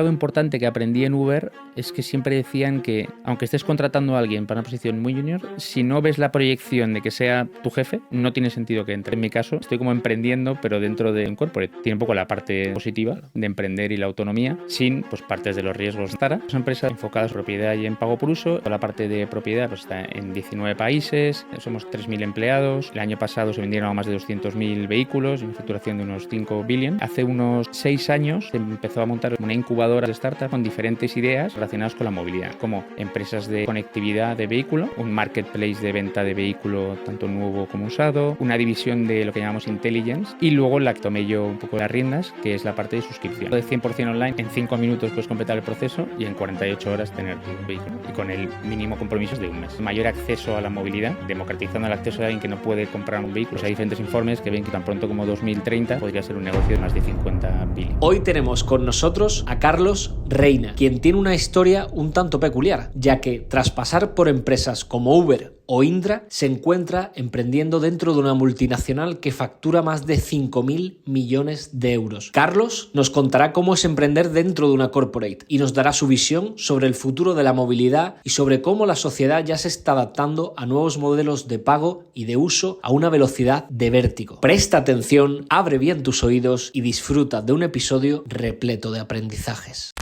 Algo importante que aprendí en Uber es que siempre decían que, aunque estés contratando a alguien para una posición muy junior, si no ves la proyección de que sea tu jefe, no tiene sentido que entre. En mi caso, estoy como emprendiendo, pero dentro de un corporate. Tiene un poco la parte positiva de emprender y la autonomía, sin pues partes de los riesgos. Zara es una empresa enfocada en propiedad y en pago por uso. Toda la parte de propiedad pues, está en 19 países, somos 3.000 empleados. El año pasado se vendieron a más de 200.000 vehículos, una facturación de unos 5 billion. Hace unos 6 años se empezó a montar una incubadora de startups con diferentes ideas relacionadas con la movilidad, como empresas de conectividad de vehículo, un marketplace de venta de vehículo tanto nuevo como usado, una división de lo que llamamos intelligence y luego la que tomé yo un poco las riendas, que es la parte de suscripción. De 100% online, en 5 minutos puedes completar el proceso y en 48 horas tener tu vehículo. Y con el mínimo compromiso es de un mes. Mayor acceso a la movilidad, democratizando el acceso de alguien que no puede comprar un vehículo. Hay diferentes informes que ven que tan pronto como 2030 podría ser un negocio de más de 50 billones. Hoy tenemos con nosotros a Carlos Reina, quien tiene una historia un tanto peculiar, ya que tras pasar por empresas como Uber o Indra, se encuentra emprendiendo dentro de una multinacional que factura más de 5.000 millones de euros. Carlos nos contará cómo es emprender dentro de una corporate y nos dará su visión sobre el futuro de la movilidad y sobre cómo la sociedad ya se está adaptando a nuevos modelos de pago y de uso a una velocidad de vértigo. Presta atención, abre bien tus oídos y disfruta de un episodio repleto de aprendizajes.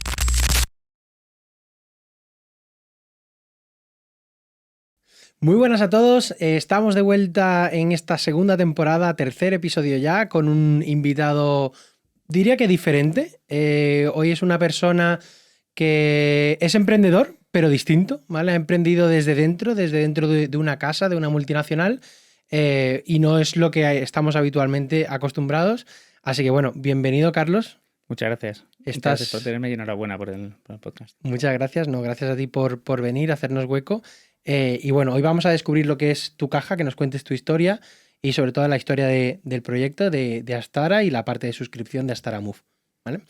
Muy buenas a todos, estamos de vuelta en esta segunda temporada, tercer episodio ya, con un invitado, diría que diferente. Hoy es una persona que es emprendedor, pero distinto, ¿vale? Ha emprendido desde dentro de una casa, de una multinacional, y no es lo que estamos habitualmente acostumbrados. Así que bueno, bienvenido, Carlos. Muchas gracias. Muchas gracias por tenerme y enhorabuena por el podcast. Muchas gracias, no, gracias a ti por venir, a hacernos hueco. Y bueno, hoy vamos a descubrir lo que es tu caja, que nos cuentes tu historia y sobre todo la historia del proyecto de Astara y la parte de suscripción de Astara Move, ¿vale?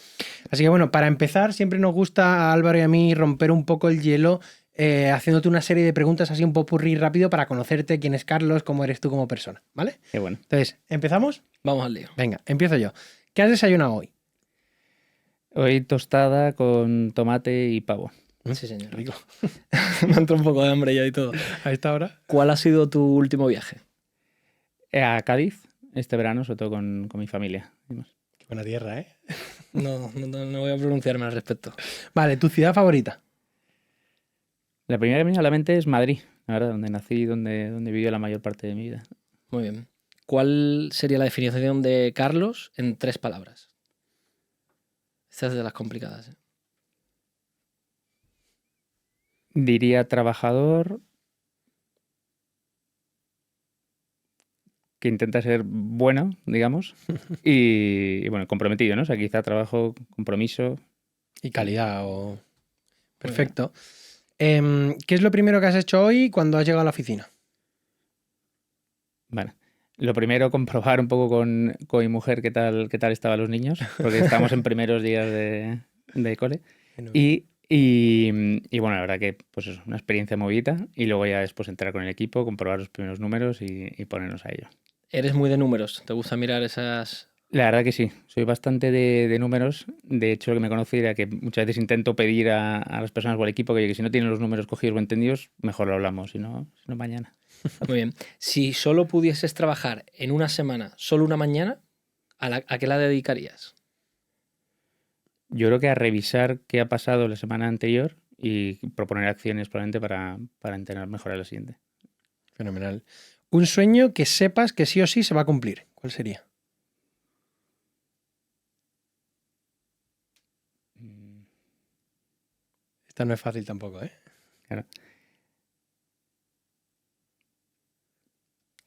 Así que bueno, para empezar, siempre nos gusta a Álvaro y a mí romper un poco el hielo haciéndote una serie de preguntas así un popurrí rápido para conocerte, quién es Carlos, cómo eres tú como persona, ¿vale? Qué bueno. Entonces, ¿empezamos? Vamos al lío. Venga, empiezo yo. ¿Qué has desayunado hoy? Hoy tostada con tomate y pavo. Sí, señor. Rico. Me ha entrado un poco de hambre ya y todo. ¿A esta hora? ¿Cuál ha sido tu último viaje? A Cádiz este verano, sobre todo con mi familia. Qué buena tierra, ¿eh? No voy a pronunciarme al respecto. Vale, ¿tu ciudad favorita? La primera que me viene a la mente es Madrid, la verdad, donde nací, donde viví la mayor parte de mi vida. Muy bien. ¿Cuál sería la definición de Carlos en 3 palabras? Esta es de las complicadas, ¿eh? Diría trabajador, que intenta ser bueno, digamos, y bueno, comprometido, ¿no? O sea, quizá trabajo, compromiso. Y calidad o... Perfecto. ¿Qué es lo primero que has hecho hoy cuando has llegado a la oficina? Bueno, lo primero, comprobar un poco con mi mujer qué tal estaban los niños, porque estamos en primeros días de cole. Y bueno, la verdad que pues eso, una experiencia movida y luego ya después entrar con el equipo, comprobar los primeros números y ponernos a ello. ¿Eres muy de números? ¿Te gusta mirar esas...? La verdad que sí, soy bastante de números. De hecho, lo que me conoce era que muchas veces intento pedir a las personas o al equipo que si no tienen los números cogidos o entendidos, mejor lo hablamos, si no mañana. Muy bien. Si solo pudieses trabajar en una semana, solo una mañana, ¿a qué la dedicarías? Yo creo que a revisar qué ha pasado la semana anterior y proponer acciones probablemente para intentar mejorar la siguiente. Fenomenal. Un sueño que sepas que sí o sí se va a cumplir. ¿Cuál sería? Esta no es fácil tampoco, ¿eh? Claro.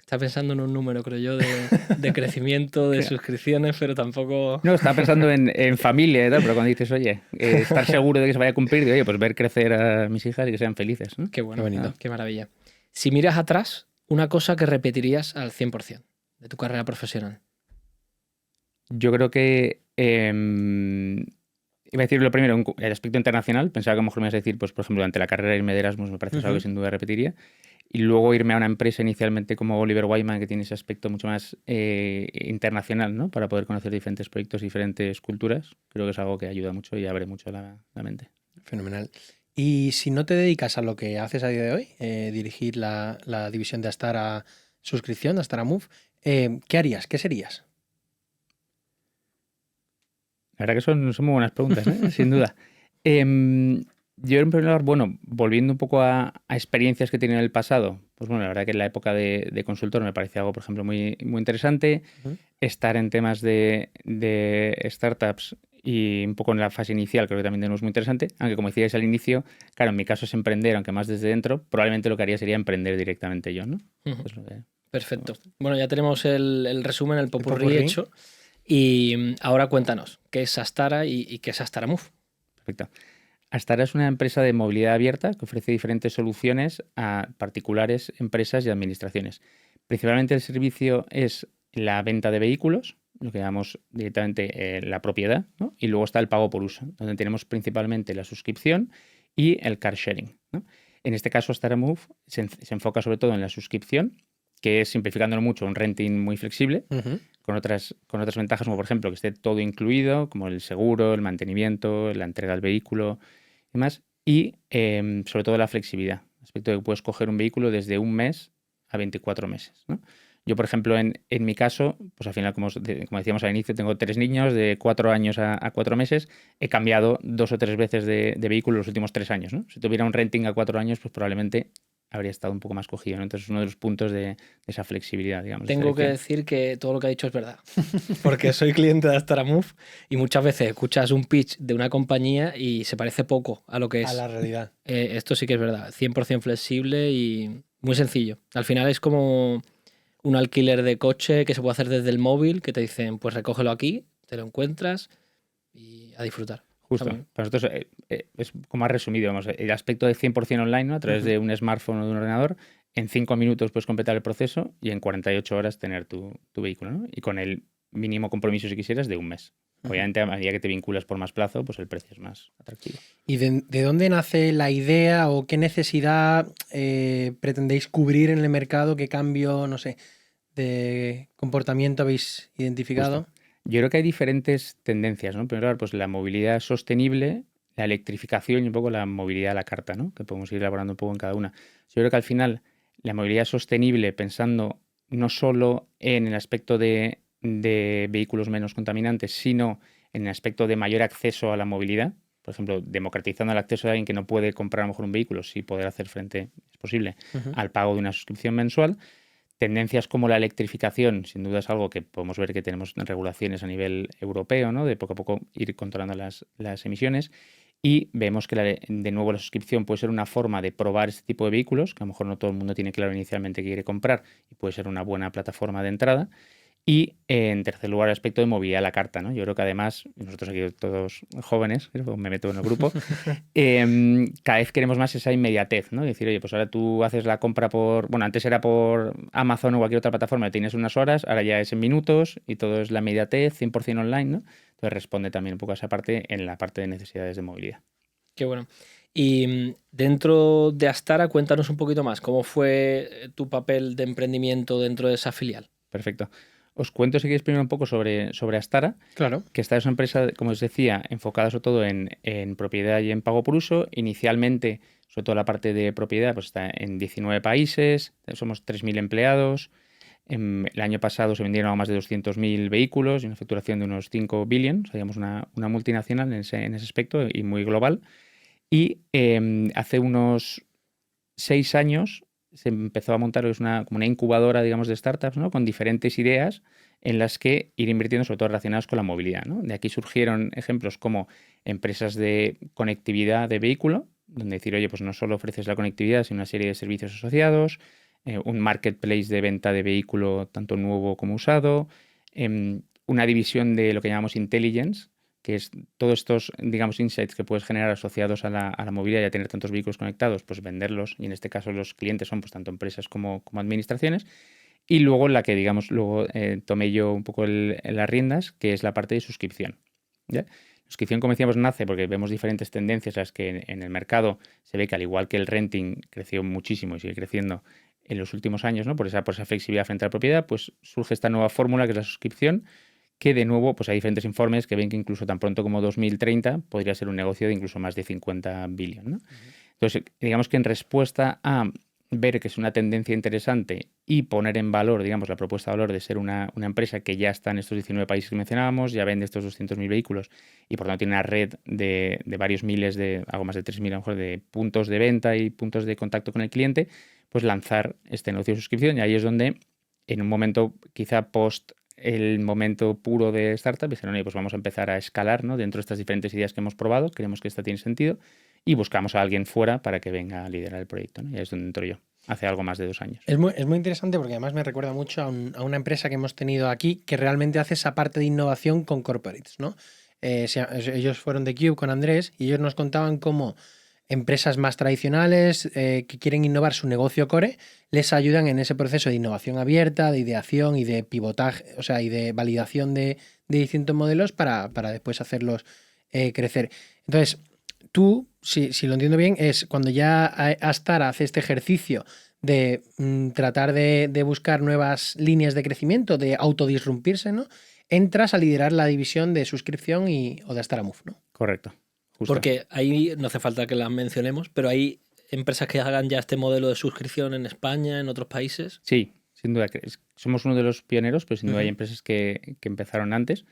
Está pensando en un número, creo yo, de crecimiento, de suscripciones, pero tampoco... No, estaba pensando en familia y tal, pero cuando dices, oye, estar seguro de que se vaya a cumplir, oye, pues ver crecer a mis hijas y que sean felices, ¿no? Qué bueno, Qué bonito. qué maravilla. Si miras atrás, una cosa que repetirías al 100% de tu carrera profesional. Yo creo que iba a decir lo primero, el aspecto internacional. Pensaba que a lo mejor me ibas a decir, pues por ejemplo, durante la carrera irme de Erasmus me parece algo que sin duda repetiría. y luego irme a una empresa inicialmente como Oliver Wyman, que tiene ese aspecto mucho más internacional, ¿no? Para poder conocer diferentes proyectos, diferentes culturas. Creo que es algo que ayuda mucho y abre mucho la mente. Fenomenal. Y si no te dedicas a lo que haces a día de hoy, dirigir la división de Astara suscripción, de Astara Move, ¿qué harías? ¿Qué serías? La verdad que son muy buenas preguntas, sin duda. Yo en primer lugar, bueno, volviendo un poco a experiencias que he tenido en el pasado, pues bueno, la verdad que en la época de consultor me parecía algo, por ejemplo, muy, muy interesante. Estar en temas de startups y un poco en la fase inicial creo que también tenemos muy interesante, aunque como decíais al inicio, claro, en mi caso es emprender, aunque más desde dentro, probablemente lo que haría sería emprender directamente yo, ¿no? Pues lo que... Perfecto. Bueno, ya tenemos el resumen, el popurrí hecho. Y ahora cuéntanos, ¿qué es Astara y qué es Astara Move? Perfecto. Astara es una empresa de movilidad abierta que ofrece diferentes soluciones a particulares, empresas y administraciones. Principalmente el servicio es la venta de vehículos, lo que llamamos directamente la propiedad, ¿no? Y luego está el pago por uso, donde tenemos principalmente la suscripción y el car sharing, ¿no? En este caso, Astara Move se enfoca sobre todo en la suscripción, que es, simplificándolo mucho, un renting muy flexible, con otras ventajas, como por ejemplo que esté todo incluido, como el seguro, el mantenimiento, la entrega del vehículo y demás, y sobre todo la flexibilidad, respecto de que puedes coger un vehículo desde un mes a 24 meses, ¿no? Yo, por ejemplo, en mi caso, pues al final, como decíamos al inicio, tengo 3 niños de 4 años a 4 meses. He cambiado 2 o 3 veces de vehículo los últimos 3 años, ¿no? Si tuviera un renting a 4 años, pues probablemente habría estado un poco más cogido, ¿no? Entonces es uno de los puntos de esa flexibilidad, digamos. Tengo que decir que todo lo que ha dicho es verdad, porque soy cliente de Astara Move y muchas veces escuchas un pitch de una compañía y se parece poco a lo que es. A la realidad. Esto sí que es verdad, 100% flexible y muy sencillo. Al final es como un alquiler de coche que se puede hacer desde el móvil, que te dicen, pues recógelo aquí, te lo encuentras y a disfrutar. Justo. Para nosotros es como ha resumido, vamos, el aspecto de 100% online, ¿no? A través de un smartphone o de un ordenador. En 5 minutos puedes completar el proceso y en 48 horas tener tu vehículo, ¿no? Y con el mínimo compromiso, si quisieras, de un mes. Obviamente, a medida que te vinculas por más plazo, pues el precio es más atractivo. ¿Y de dónde nace la idea o qué necesidad pretendéis cubrir en el mercado? ¿Qué cambio, no sé, de comportamiento habéis identificado? Justo. Yo creo que hay diferentes tendencias, ¿no? Primero, pues la movilidad sostenible, la electrificación y un poco la movilidad a la carta, ¿no? Que podemos ir elaborando un poco en cada una. Yo creo que al final la movilidad sostenible, pensando no solo en el aspecto de vehículos menos contaminantes, sino en el aspecto de mayor acceso a la movilidad. Por ejemplo, democratizando el acceso de alguien que no puede comprar a lo mejor un vehículo, sí poder hacer frente, es posible, al pago de una suscripción mensual. Tendencias como la electrificación, sin duda es algo que podemos ver que tenemos regulaciones a nivel europeo, ¿no? De poco a poco ir controlando las emisiones. Y vemos que, de nuevo, la suscripción puede ser una forma de probar este tipo de vehículos, que a lo mejor no todo el mundo tiene claro inicialmente que quiere comprar, y puede ser una buena plataforma de entrada. Y en tercer lugar, el aspecto de movilidad a la carta, ¿no? Yo creo que además, nosotros aquí todos jóvenes, me meto en el grupo, cada vez queremos más esa inmediatez, ¿no? Es decir, oye, pues ahora tú haces la compra antes era por Amazon o cualquier otra plataforma, tienes unas horas, ahora ya es en minutos y todo es la inmediatez, 100% online, ¿no? Entonces responde también un poco a esa parte en la parte de necesidades de movilidad. Qué bueno. Y dentro de Astara, cuéntanos un poquito más, ¿cómo fue tu papel de emprendimiento dentro de esa filial? Perfecto. Os cuento, si queréis, primero un poco sobre Astara. Claro. Que esta es una empresa, como os decía, enfocada sobre todo en propiedad y en pago por uso. Inicialmente, sobre todo la parte de propiedad, pues está en 19 países, somos 3.000 empleados. El año pasado se vendieron a más de 200.000 vehículos y una facturación de unos 5 billion, digamos una multinacional en ese aspecto y muy global. Y hace unos 6 años se empezó a montar como una incubadora, digamos, de startups, ¿no? Con diferentes ideas en las que ir invirtiendo, sobre todo relacionadas con la movilidad, ¿no? De aquí surgieron ejemplos como empresas de conectividad de vehículo, donde decir, oye, pues no solo ofreces la conectividad, sino una serie de servicios asociados, un marketplace de venta de vehículo tanto nuevo como usado, una división de lo que llamamos intelligence, que es todos estos, digamos, insights que puedes generar asociados a la movilidad y a tener tantos vehículos conectados, pues venderlos, y en este caso los clientes son pues tanto empresas como administraciones. Y luego la que, digamos, tomé yo un poco las riendas, que es la parte de suscripción, ¿ya? Suscripción, como decíamos, nace porque vemos diferentes tendencias, las que en el mercado se ve que, al igual que el renting creció muchísimo y sigue creciendo, en los últimos años, ¿no? Por esa flexibilidad frente a la propiedad, pues surge esta nueva fórmula que es la suscripción, que de nuevo pues hay diferentes informes que ven que incluso tan pronto como 2030 podría ser un negocio de incluso más de 50 billones, ¿no? Entonces, digamos que en respuesta a ver que es una tendencia interesante y poner en valor, digamos, la propuesta de valor de ser una empresa que ya está en estos 19 países que mencionábamos, ya vende estos 200.000 vehículos y por tanto tiene una red de varios miles, algo más de 3.000 a lo mejor, de puntos de venta y puntos de contacto con el cliente, pues lanzar este negocio de suscripción. Y ahí es donde, en un momento quizá post el momento puro de startup, dijeron, oye, pues vamos a empezar a escalar, ¿no? Dentro de estas diferentes ideas que hemos probado, creemos que esta tiene sentido y buscamos a alguien fuera para que venga a liderar el proyecto, ¿no? Y ahí es donde entro yo, hace algo más de 2 años. Es muy interesante porque además me recuerda mucho a una empresa que hemos tenido aquí que realmente hace esa parte de innovación con corporates, ¿no? Ellos fueron de Cube con Andrés y ellos nos contaban cómo empresas más tradicionales que quieren innovar su negocio core les ayudan en ese proceso de innovación abierta, de ideación y de pivotaje, o sea, y de validación de distintos modelos para después hacerlos crecer. Entonces, tú, si lo entiendo bien, es cuando ya Astar hace este ejercicio de tratar de buscar nuevas líneas de crecimiento, de autodisrumpirse, ¿no? Entras a liderar la división de suscripción o de Astar a Move, ¿no? Correcto. Justo. Porque ahí no hace falta que las mencionemos, pero hay empresas que hagan ya este modelo de suscripción en España, en otros países. Sí, sin duda. Somos uno de los pioneros, pero sin duda hay empresas que empezaron antes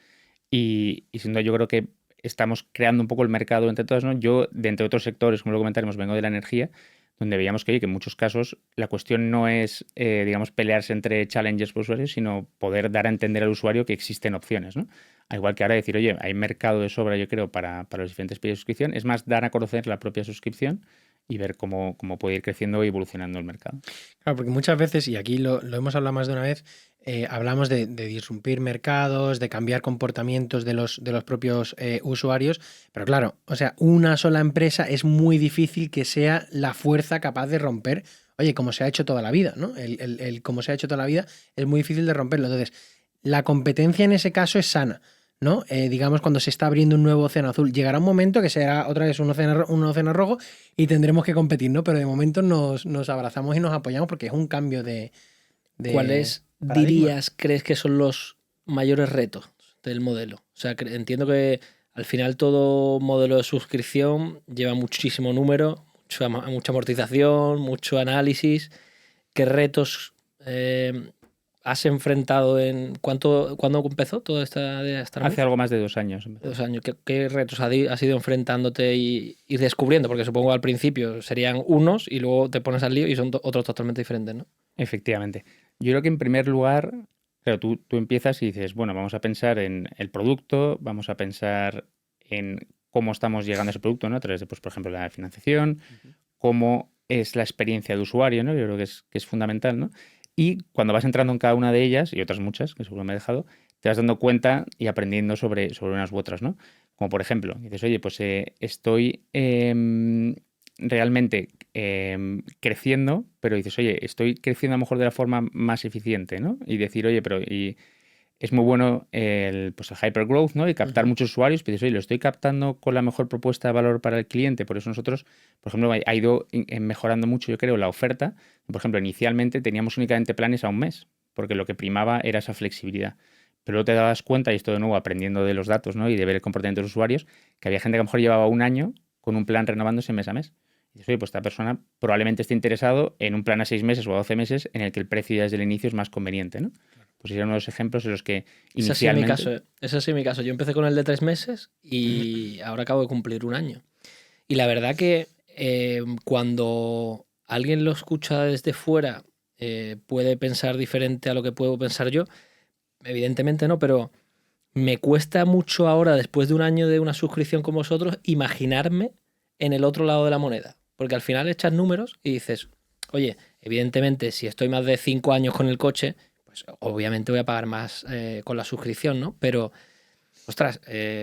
y sin duda yo creo que estamos creando un poco el mercado entre todas, ¿no? Yo, de entre otros sectores, como lo comentaremos, vengo de la energía, donde veíamos que en muchos casos la cuestión no es, digamos, pelearse entre challengers por usuarios, sino poder dar a entender al usuario que existen opciones, ¿no? Al igual que ahora decir, oye, hay mercado de sobra, yo creo, para los diferentes pedidos de suscripción. Es más, dar a conocer la propia suscripción y ver cómo puede ir creciendo y evolucionando el mercado. Claro, porque muchas veces, y aquí lo hemos hablado más de una vez, hablamos de disrumpir mercados, de cambiar comportamientos de los propios usuarios, pero claro, o sea, una sola empresa es muy difícil que sea la fuerza capaz de romper, oye, como se ha hecho toda la vida, ¿no? Como se ha hecho toda la vida es muy difícil de romperlo. Entonces, la competencia en ese caso es sana, ¿no? Digamos, cuando se está abriendo un nuevo océano azul, llegará un momento que será otra vez un océano rojo y tendremos que competir, ¿no? Pero de momento nos abrazamos y nos apoyamos porque es un cambio de ¿Cuáles dirías, crees que son los mayores retos del modelo? O sea, entiendo que al final todo modelo de suscripción lleva muchísimo número, mucha amortización, mucho análisis. ¿Qué retos has enfrentado ¿cuándo empezó toda esta de Astar Move? Hace algo más de 2 años. 2 años. ¿Qué retos has ido enfrentándote y descubriendo? Porque supongo al principio serían unos y luego te pones al lío y son otros totalmente diferentes, ¿no? Efectivamente. Yo creo que en primer lugar, claro, tú empiezas y dices, bueno, vamos a pensar en el producto, vamos a pensar en cómo estamos llegando a ese producto, ¿no? A través de, pues, por ejemplo, la financiación, cómo es la experiencia de usuario, ¿no? Yo creo que es fundamental, ¿no? Y cuando vas entrando en cada una de ellas, y otras muchas, que seguro me he dejado, te vas dando cuenta y aprendiendo sobre unas u otras, ¿no? Como por ejemplo, dices, oye, pues estoy realmente creciendo, pero dices, oye, estoy creciendo a lo mejor de la forma más eficiente, ¿no? Y decir, oye, pero es muy bueno el hypergrowth, ¿no? Y captar muchos usuarios, pero dices, oye, lo estoy captando con la mejor propuesta de valor para el cliente. Por eso nosotros, por ejemplo, ha ido mejorando mucho, yo creo, la oferta. Por ejemplo, inicialmente teníamos únicamente planes a un mes, porque lo que primaba era esa flexibilidad. Pero luego te dabas cuenta, y esto de nuevo aprendiendo de los datos, ¿no? Y de ver el comportamiento de los usuarios, que había gente que a lo mejor llevaba 1 año con un plan renovándose mes a mes. Y dices, oye, pues esta persona probablemente esté interesado en un plan a 6 meses o a 12 meses en el que el precio ya desde el inicio es más conveniente, ¿no? Pues serían uno de los ejemplos en los que inicialmente... Ese ha sido mi caso. Yo empecé con el de 3 meses y ahora acabo de cumplir 1 año. Y la verdad que cuando alguien lo escucha desde fuera puede pensar diferente a lo que puedo pensar yo. Evidentemente no, pero me cuesta mucho ahora, después de 1 año de una suscripción con vosotros, imaginarme en el otro lado de la moneda. Porque al final echas números y dices, oye, evidentemente si estoy más de 5 años con el coche, pues obviamente voy a pagar más con la suscripción, ¿no? Pero, ostras,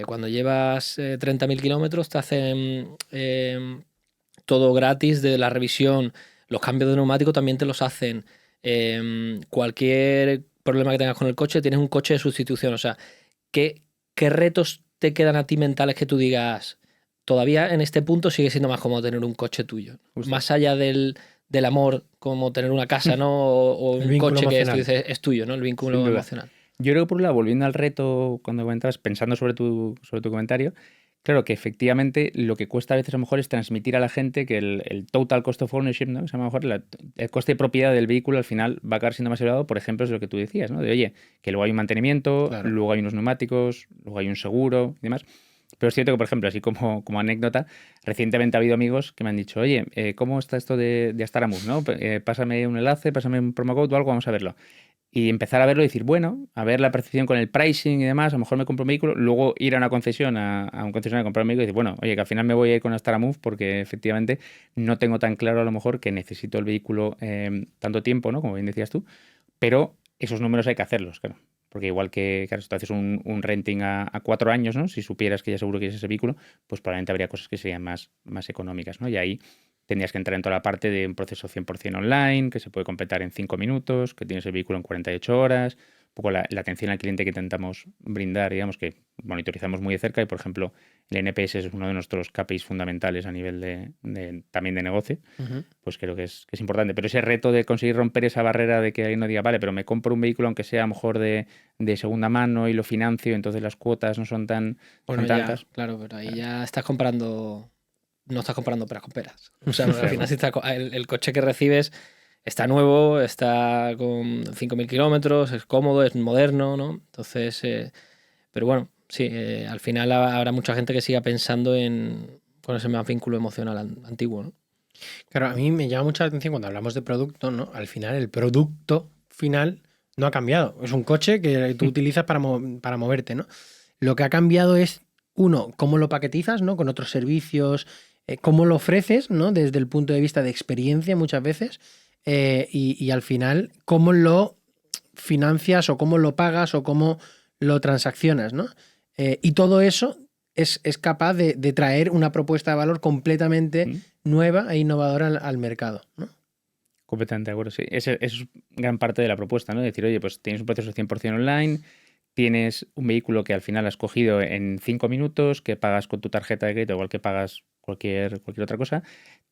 cuando llevas 30.000 kilómetros te hacen todo gratis de la revisión, los cambios de neumático también te los hacen, cualquier problema que tengas con el coche, tienes un coche de sustitución. O sea, ¿qué retos te quedan a ti mentales que tú digas, todavía en este punto sigue siendo más cómodo tener un coche tuyo? Justo. Más allá del del amor, como tener una casa, ¿no? O El un vínculo coche que emocional. tú dices, es tuyo, ¿no? El vínculo Sin duda. emocional. Yo creo que por un lado, volviendo al reto, cuando comentabas, pensando sobre tu comentario, claro que efectivamente lo que cuesta a veces a lo mejor es transmitir a la gente que el total cost of ownership, ¿no? O sea, a lo mejor el coste de propiedad del vehículo al final va a acabar siendo más elevado, por ejemplo, es lo que tú decías, ¿no? De oye, que luego hay un mantenimiento, Claro. luego hay unos neumáticos, luego hay un seguro y demás. Pero es cierto que, por ejemplo, así como anécdota, recientemente ha habido amigos que me han dicho, oye, ¿cómo está esto de Astaramuz, ¿no? Pásame un enlace, pásame un promo code o algo, vamos a verlo. Y empezar a verlo y decir, bueno, a ver la percepción con el pricing y demás, a lo mejor me compro un vehículo, luego ir a una concesión, a un concesionario a comprar un vehículo y decir, bueno, oye, que al final me voy a ir con Astaramuz porque efectivamente no tengo tan claro a lo mejor que necesito el vehículo tanto tiempo, ¿no? Como bien decías tú, pero esos números hay que hacerlos, claro. Porque igual que, claro, si tú haces un renting a 4 años, ¿no? Si supieras que ya seguro quieres ese vehículo, pues probablemente habría cosas que serían más económicas, ¿no? Y ahí tendrías que entrar en toda la parte de un proceso 100% online, que se puede completar en 5 minutos, que tienes el vehículo en 48 horas, un poco la atención al cliente que intentamos brindar, digamos que monitorizamos muy de cerca y, por ejemplo, el NPS es uno de nuestros KPIs fundamentales a nivel también de negocio, pues creo que es importante. Pero ese reto de conseguir romper esa barrera de que alguien no diga, vale, pero me compro un vehículo aunque sea a lo mejor de segunda mano y lo financio, entonces las cuotas no son tan Bueno, son ya, tantas. claro, pero ahí ya estás comprando, no estás comprando peras con peras. O sea, porque al final si el coche que recibes está nuevo, está con 5.000 kilómetros, es cómodo, es moderno, ¿no? Entonces, pero bueno, sí, al final habrá mucha gente que siga pensando con ese más vínculo emocional antiguo, ¿no? Claro, a mí me llama mucha atención cuando hablamos de producto, ¿no? Al final, el producto final no ha cambiado. Es un coche que tú utilizas para moverte, ¿no? Lo que ha cambiado es, uno, cómo lo paquetizas, ¿no? Con otros servicios, cómo lo ofreces, ¿no? Desde el punto de vista de experiencia muchas veces. Y al final, cómo lo financias o cómo lo pagas o cómo lo transaccionas, ¿no? Y todo eso es capaz de traer una propuesta de valor completamente nueva e innovadora al mercado, ¿no? Completamente de acuerdo, sí. Esa es gran parte de la propuesta, ¿no? Decir, oye, pues tienes un proceso 100% online, tienes un vehículo que al final has cogido en 5 minutos, que pagas con tu tarjeta de crédito, igual que pagas cualquier otra cosa.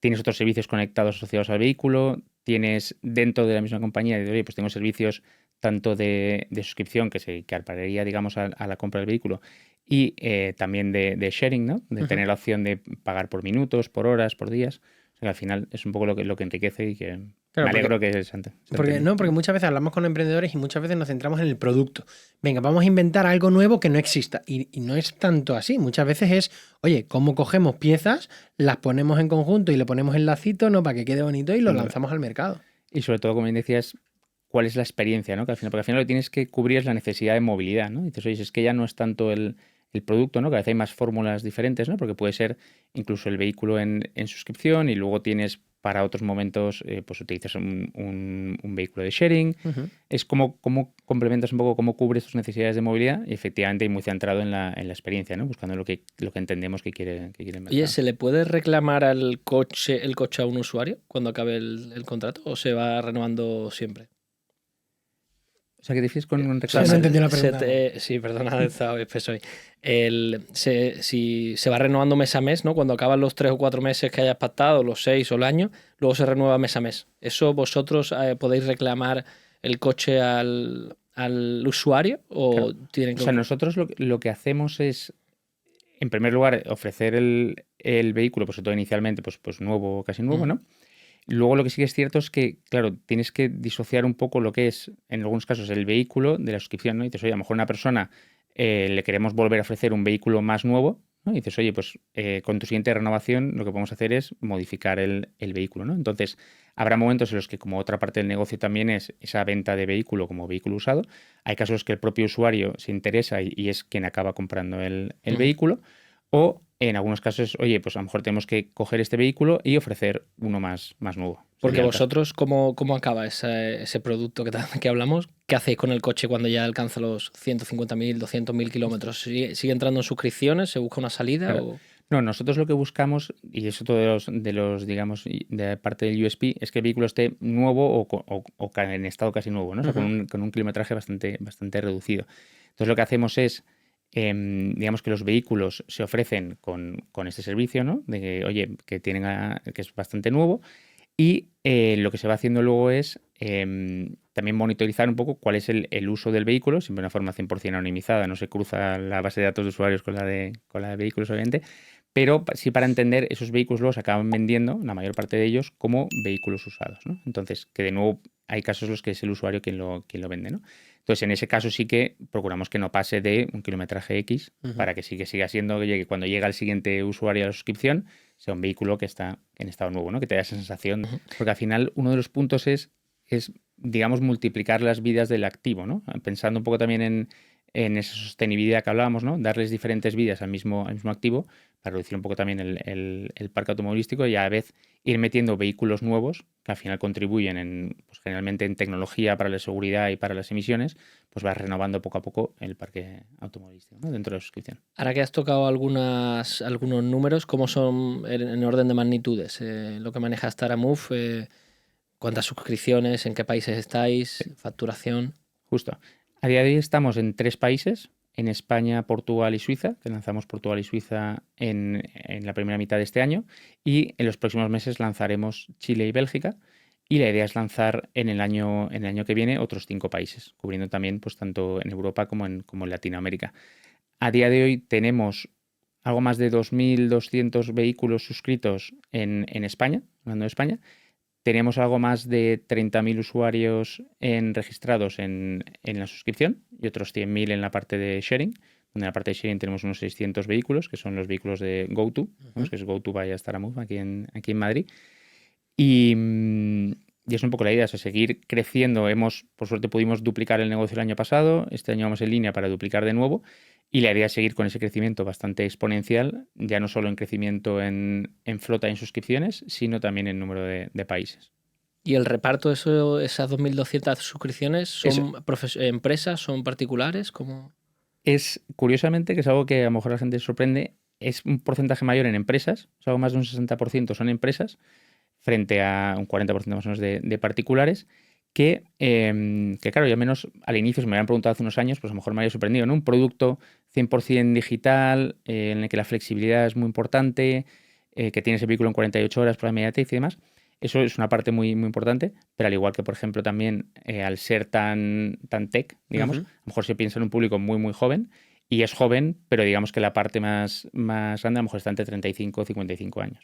Tienes otros servicios conectados asociados al vehículo. Tienes dentro de la misma compañía, oye, pues tengo servicios tanto de suscripción que se carparía, digamos, a la compra del vehículo y también de sharing, ¿no? De tener la opción de pagar por minutos, por horas, por días. O sea, que al final es un poco lo que enriquece y que Claro, me alegro que se porque muchas veces hablamos con emprendedores y muchas veces nos centramos en el producto. Venga, vamos a inventar algo nuevo que no exista. Y no es tanto así. Muchas veces es, oye, ¿cómo cogemos piezas, las ponemos en conjunto y le ponemos el lacito, ¿no? Para que quede bonito y lo lanzamos al mercado? Y sobre todo, como bien decías, ¿cuál es la experiencia, ¿no? Que al final, porque al final lo que tienes que cubrir es la necesidad de movilidad, ¿no? Y dices, oye, es que ya no es tanto el producto, ¿no? Cada vez hay más fórmulas diferentes, ¿no? Porque puede ser incluso el vehículo en suscripción y luego tienes para otros momentos, pues utilizas un vehículo de sharing. Es como complementas un poco cómo cubres tus necesidades de movilidad y efectivamente muy centrado en la experiencia, ¿no? Buscando lo que entendemos que quiere el mercado. Oye, ¿se le puede reclamar el coche a un usuario cuando acabe el contrato o se va renovando siempre? O sea, ¿qué dices con un O sea, reclamo? no entendí la pregunta. Sí, perdona, estaba espeso hoy. Si se va renovando mes a mes, ¿no? Cuando acaban los 3 o 4 meses que hayas pactado, los 6 o el año, luego se renueva mes a mes. ¿Eso vosotros podéis reclamar el coche al usuario o Claro. tienen que... O sea, nosotros lo que hacemos es, en primer lugar, ofrecer el vehículo, pues sobre todo inicialmente, pues nuevo, casi nuevo, ¿no? Luego lo que sí que es cierto es que, claro, tienes que disociar un poco lo que es, en algunos casos, el vehículo de la suscripción, ¿no? Y dices, oye, a lo mejor a una persona le queremos volver a ofrecer un vehículo más nuevo, ¿no? Y dices, oye, pues con tu siguiente renovación lo que podemos hacer es modificar el vehículo, ¿no? Entonces, habrá momentos en los que, como otra parte del negocio también es esa venta de vehículo como vehículo usado, hay casos que el propio usuario se interesa y es quien acaba comprando el vehículo, o en algunos casos, oye, pues a lo mejor tenemos que coger este vehículo y ofrecer uno más nuevo. Porque vosotros, ¿cómo acaba ese producto que hablamos? ¿Qué hacéis con el coche cuando ya alcanza los 150.000, 200.000 kilómetros? ¿Sigue entrando en suscripciones? ¿Se busca una salida? Claro. O... No, nosotros lo que buscamos, y eso todo de los, digamos, de parte del USP, es que el vehículo esté nuevo o en estado casi nuevo, ¿no? O sea, con un kilometraje bastante reducido. Entonces lo que hacemos es, digamos que los vehículos se ofrecen con este servicio, ¿no? De que, oye, que es bastante nuevo. Y lo que se va haciendo luego es también monitorizar un poco cuál es el uso del vehículo, siempre de una forma 100% anonimizada, no se cruza la base de datos de usuarios con la de vehículos, obviamente, pero sí para entender esos vehículos luego se acaban vendiendo, la mayor parte de ellos, como vehículos usados, ¿no? Entonces, que de nuevo hay casos en los que es el usuario quien lo vende, ¿no? Entonces, en ese caso sí que procuramos que no pase de un kilometraje X para que sí que siga siendo que cuando llega el siguiente usuario a la suscripción sea un vehículo que está en estado nuevo, ¿no? Que te da esa sensación. Porque al final uno de los puntos es digamos, multiplicar las vidas del activo, ¿no? Pensando un poco también en esa sostenibilidad que hablábamos, ¿no? Darles diferentes vidas al mismo activo para reducir un poco también el parque automovilístico y a la vez ir metiendo vehículos nuevos que al final contribuyen pues, generalmente en tecnología para la seguridad y para las emisiones, pues va renovando poco a poco el parque automovilístico, ¿no? Dentro de la suscripción. Ahora que has tocado algunos números, ¿cómo son en orden de magnitudes? Lo que maneja Staramove, ¿cuántas suscripciones? ¿En qué países estáis? ¿Facturación? Justo. A día de hoy estamos en 3 países, en España, Portugal y Suiza, que lanzamos Portugal y Suiza en la primera mitad de este año, y en los próximos meses lanzaremos Chile y Bélgica, y la idea es lanzar en el año que viene otros 5 países, cubriendo también pues, tanto en Europa como en Latinoamérica. A día de hoy tenemos algo más de 2.200 vehículos suscritos en España, hablando de España. Tenemos algo más de 30.000 usuarios registrados en la suscripción y otros 100.000 en la parte de sharing, donde en la parte de sharing tenemos unos 600 vehículos, que son los vehículos de GoTo, que es GoTo by Staramove aquí en Madrid. Y es un poco la idea, es seguir creciendo. Por suerte pudimos duplicar el negocio el año pasado, este año vamos en línea para duplicar de nuevo. Y la idea es seguir con ese crecimiento bastante exponencial, ya no solo en crecimiento en flota y en suscripciones, sino también en número de países. ¿Y el reparto de esas 2.200 suscripciones son empresas, son particulares? ¿Cómo? Curiosamente, que es algo que a lo mejor la gente se sorprende, es un porcentaje mayor en empresas, o sea, algo más de un 60% son empresas, frente a un 40% más o menos de particulares. Que claro, yo al menos al inicio, si me habían preguntado hace unos años, pues a lo mejor me había sorprendido, ¿no? Un producto 100% digital, en el que la flexibilidad es muy importante, que tienes el vehículo en 48 horas por la inmediatez y demás. Eso es una parte muy, muy importante, pero al igual que, por ejemplo, también al ser tan tech, digamos, a lo mejor se piensa en un público muy, muy joven, y es joven, pero digamos que la parte más grande a lo mejor está entre 35 y 55 años.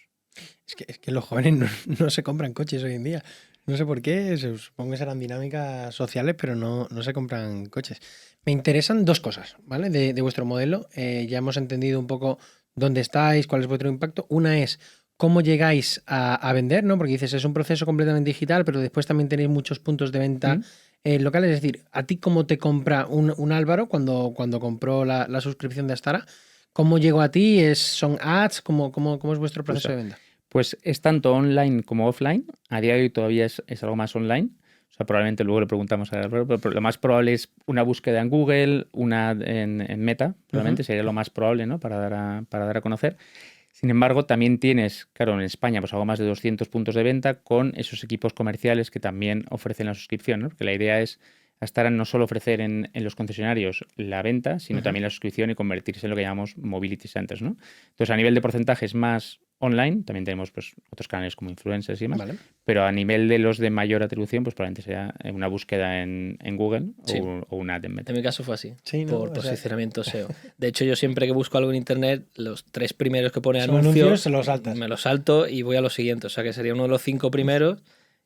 Es que los jóvenes no se compran coches hoy en día. No sé por qué, supongo que serán dinámicas sociales, pero no se compran coches. Me interesan 2 cosas, ¿vale? De vuestro modelo. Ya hemos entendido un poco dónde estáis, cuál es vuestro impacto. Una es cómo llegáis a vender, ¿no? Porque dices, es un proceso completamente digital, pero después también tenéis muchos puntos de venta locales. Es decir, ¿a ti cómo te compra un Álvaro cuando compró la suscripción de Astara? ¿Cómo llegó a ti? ¿Son ads? ¿Cómo es vuestro proceso de venta? Pues es tanto online como offline. A día de hoy todavía es algo más online. O sea, probablemente luego le preguntamos a Álvaro, pero lo más probable es una búsqueda en Google, una ad en Meta, probablemente sería lo más probable, ¿no? Para dar a conocer. Sin embargo, también tienes, claro, en España, pues algo más de 200 puntos de venta con esos equipos comerciales que también ofrecen la suscripción, ¿no? Porque la idea es Astara no solo ofrecer en los concesionarios la venta, sino también la suscripción y convertirse en lo que llamamos mobility centers, ¿no? Entonces, a nivel de porcentajes más online, también tenemos pues otros canales como influencers y demás, Vale. pero a nivel de los de mayor atribución, pues probablemente sea una búsqueda en Google o una ad en Meta. En mi caso fue así, Sí, ¿no? por posicionamiento SEO. De hecho, yo siempre que busco algo en internet, los 3 primeros que pone Son anuncios, se los saltas. me los salto y voy a los siguientes. O sea que sería uno de los 5 primeros.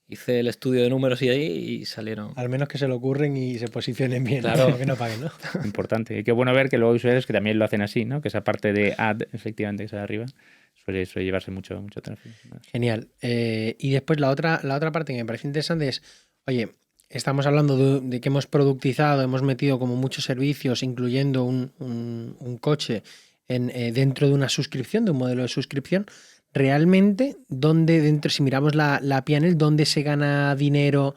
Hice el estudio de números y ahí y salieron. Al menos que se lo ocurren y se posicionen bien, Claro. ¿no? Que no paguen, ¿no? Importante. Y qué bueno ver que luego hay usuarios que también lo hacen así, ¿no? Que esa parte de ad, efectivamente, que está arriba, suele llevarse mucho tráfico. Genial. Y después la otra parte que me parece interesante es, oye, estamos hablando de que hemos productizado, hemos metido como muchos servicios, incluyendo un coche dentro de una suscripción, de un modelo de suscripción. Realmente, si miramos la P&L, ¿dónde se gana dinero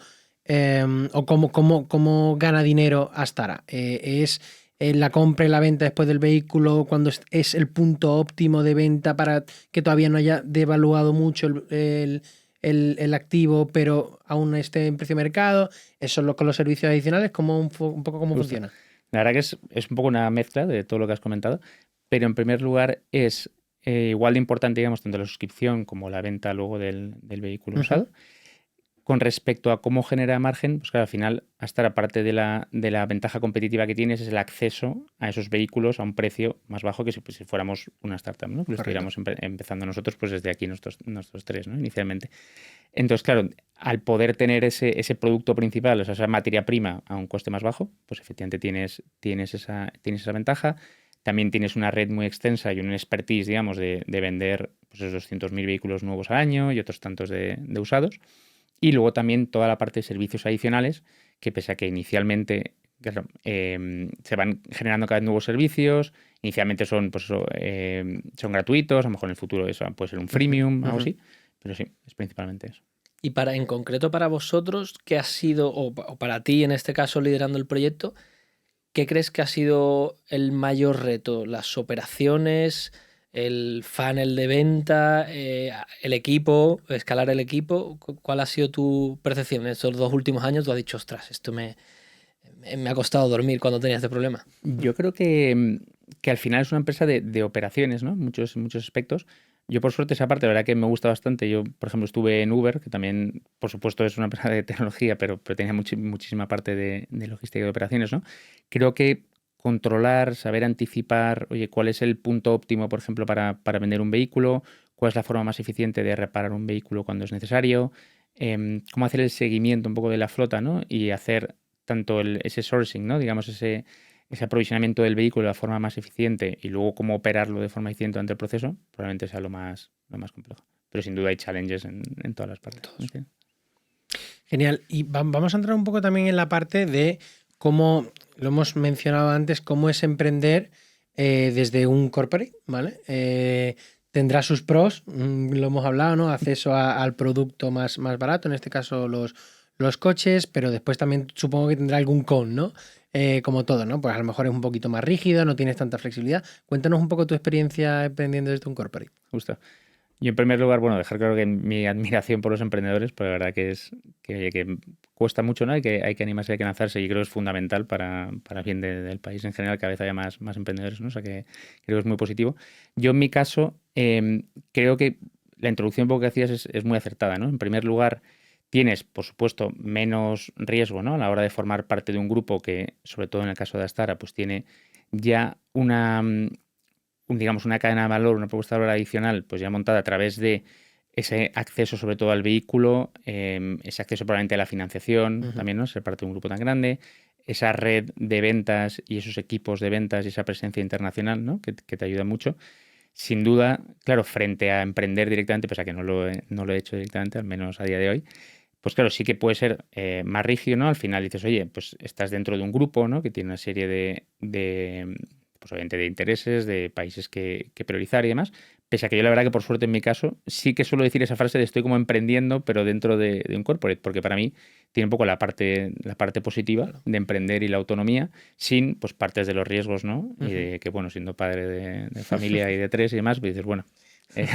o cómo gana dinero Astara? ¿Es la compra y la venta después del vehículo cuando es el punto óptimo de venta para que todavía no haya devaluado mucho el activo, pero aún esté en precio de mercado? ¿Eso es con los servicios adicionales? Un poco cómo funciona? La verdad que es un poco una mezcla de todo lo que has comentado, pero en primer lugar es igual de importante, digamos, tanto la suscripción como la venta luego del vehículo usado. Con respecto a cómo genera margen, pues claro, al final, hasta la parte de la ventaja competitiva que tienes es el acceso a esos vehículos a un precio más bajo que si fuéramos una startup, ¿no? Que lo estuviéramos empezando nosotros, pues desde aquí nosotros tres, ¿no? Inicialmente. Entonces, claro, al poder tener ese producto principal, o sea, esa materia prima a un coste más bajo, pues efectivamente tienes esa ventaja. También tienes una red muy extensa y un expertise, digamos, de vender pues, esos 200.000 vehículos nuevos al año y otros tantos de usados. Y luego también toda la parte de servicios adicionales, que pese a que inicialmente claro, se van generando cada vez nuevos servicios, inicialmente son gratuitos, a lo mejor en el futuro eso puede ser un freemium, algo así, pero sí, es principalmente eso. Y en concreto para vosotros, ¿qué ha sido, o para ti en este caso liderando el proyecto, qué crees que ha sido el mayor reto? ¿Las operaciones, el funnel de venta, el equipo, escalar el equipo? ¿Cuál ha sido tu percepción en estos 2 últimos años? Tú has dicho, ostras, esto me ha costado dormir cuando tenía este problema. Yo creo que al final es una empresa de operaciones, ¿no? Muchos aspectos. Yo, por suerte, esa parte, la verdad que me gusta bastante. Yo, por ejemplo, estuve en Uber, que también, por supuesto, es una empresa de tecnología, pero tenía muchísima parte de logística y de operaciones, ¿no? Creo que controlar, saber anticipar, oye, cuál es el punto óptimo, por ejemplo, para vender un vehículo, cuál es la forma más eficiente de reparar un vehículo cuando es necesario, cómo hacer el seguimiento un poco de la flota, ¿no? Y hacer tanto ese sourcing, ¿no? Digamos, ese aprovisionamiento del vehículo de la forma más eficiente y luego cómo operarlo de forma eficiente durante el proceso, probablemente sea lo más complejo. Pero sin duda hay challenges en todas las partes. ¿Sí? Genial. Y vamos a entrar un poco también en la parte de cómo, lo hemos mencionado antes, cómo es emprender desde un corporate, ¿vale? Tendrá sus pros, lo hemos hablado, ¿no? Acceso al producto más barato, en este caso los coches, pero después también supongo que tendrá algún con, ¿no? Como todo, ¿no? Pues a lo mejor es un poquito más rígido, no tienes tanta flexibilidad. Cuéntanos un poco tu experiencia emprendiendo desde un corporate. Justo. Yo en primer lugar, bueno, dejar claro que mi admiración por los emprendedores, pues la verdad que cuesta mucho, ¿no? Hay que animarse, hay que lanzarse y creo que es fundamental para el bien del país en general, cada vez haya más emprendedores, ¿no? O sea que creo que es muy positivo. Yo en mi caso creo que la introducción un poco que hacías es muy acertada, ¿no? En primer lugar, tienes, por supuesto, menos riesgo, ¿no? A la hora de formar parte de un grupo que, sobre todo en el caso de Astara, pues tiene ya digamos, una cadena de valor, una propuesta de valor adicional, pues ya montada a través de ese acceso sobre todo al vehículo, ese acceso probablemente a la financiación, también, ¿no? Ser parte de un grupo tan grande, esa red de ventas y esos equipos de ventas y esa presencia internacional, ¿no? Que te ayuda mucho. Sin duda, claro, frente a emprender directamente, pese a que no lo he hecho directamente, al menos a día de hoy, pues claro, sí que puede ser más rígido, ¿no? Al final dices, oye, pues estás dentro de un grupo, ¿no? Que tiene una serie pues obviamente de intereses, de países que priorizar y demás. Pese a que yo la verdad que por suerte en mi caso sí que suelo decir esa frase de estoy como emprendiendo, pero dentro de un corporate, porque para mí tiene un poco la parte positiva de emprender y la autonomía, sin pues partes de los riesgos, ¿no? Y de que, bueno, siendo padre de familia y de 3 y demás, pues dices, bueno,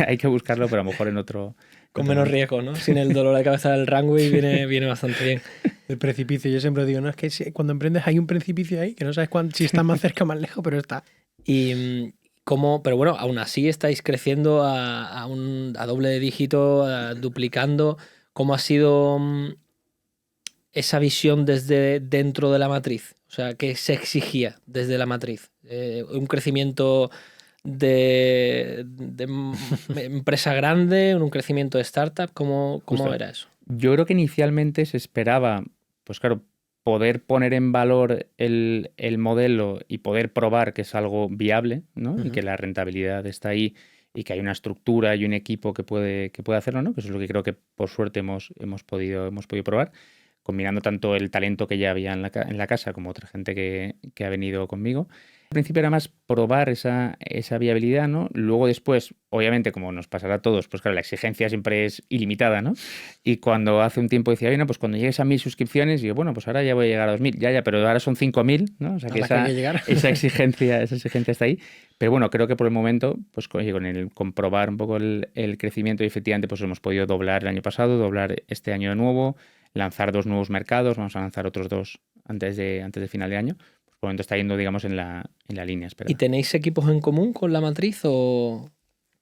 hay que buscarlo, pero a lo mejor en otro... Con menos riesgo, ¿no? Sin el dolor de cabeza del Runway viene bastante bien. El precipicio, yo siempre digo, no, es que cuando emprendes hay un precipicio ahí, que no sabes si está más cerca o más lejos, pero está. Y pero bueno, aún así estáis creciendo a doble de dígito, duplicando. ¿Cómo ha sido esa visión desde dentro de la matriz? O sea, ¿qué se exigía desde la matriz? ¿Un crecimiento de empresa grande, un crecimiento de startup? ¿Cómo era eso? Yo creo que inicialmente se esperaba, pues claro, poder poner en valor el modelo y poder probar que es algo viable, ¿no? Y que la rentabilidad está ahí y que hay una estructura y un equipo que puede hacerlo, ¿no? Que eso es lo que creo que por suerte hemos podido probar, combinando tanto el talento que ya había en la casa como otra gente que ha venido conmigo. Al principio era más probar esa viabilidad, ¿no? Luego después, obviamente, como nos pasará a todos, pues claro, la exigencia siempre es ilimitada, ¿no? Y cuando hace un tiempo decía, bueno, pues cuando llegues a 1.000 suscripciones, digo, bueno, pues ahora ya voy a llegar a 2.000, ya, pero ahora son 5.000, ¿no? O sea que esa exigencia está ahí. Pero bueno, creo que por el momento, pues con el comprobar un poco el crecimiento y efectivamente pues hemos podido doblar el año pasado, doblar este año de nuevo, lanzar 2 nuevos mercados, vamos a lanzar otros 2 antes de final de año. Por el momento está yendo, digamos, en la línea esperada. ¿Y tenéis equipos en común con la matriz o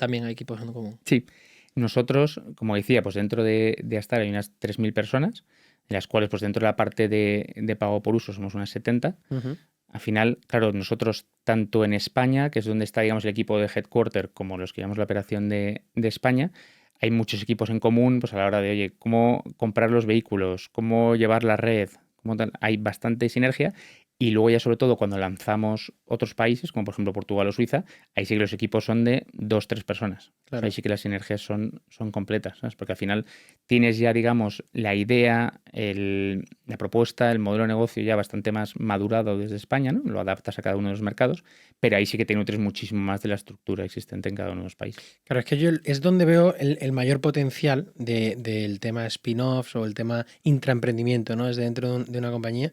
también hay equipos en común. Sí, nosotros, como decía, pues dentro de Astar hay unas 3.000 personas, de las cuales pues dentro de la parte de pago por uso somos unas 70. Ujú. Al final, claro, nosotros tanto en España, que es donde está, digamos, el equipo de headquarter, como los que llevamos la operación de España, hay muchos equipos en común, pues a la hora de, oye, cómo comprar los vehículos, cómo llevar la red, cómo tal, hay bastante sinergia. Y luego ya sobre todo cuando lanzamos otros países, como por ejemplo Portugal o Suiza, ahí sí que los equipos son de 2-3 personas. O sea, Claro. ahí sí que las sinergias son completas, ¿sabes? Porque al final tienes ya, digamos, la idea, la propuesta, el modelo de negocio ya bastante más madurado desde España, ¿no? Lo adaptas a cada uno de los mercados, pero ahí sí que te nutres muchísimo más de la estructura existente en cada uno de los países. Claro, es que yo es donde veo el mayor potencial del tema spin-offs o el tema intraemprendimiento, ¿no? Es dentro de una compañía.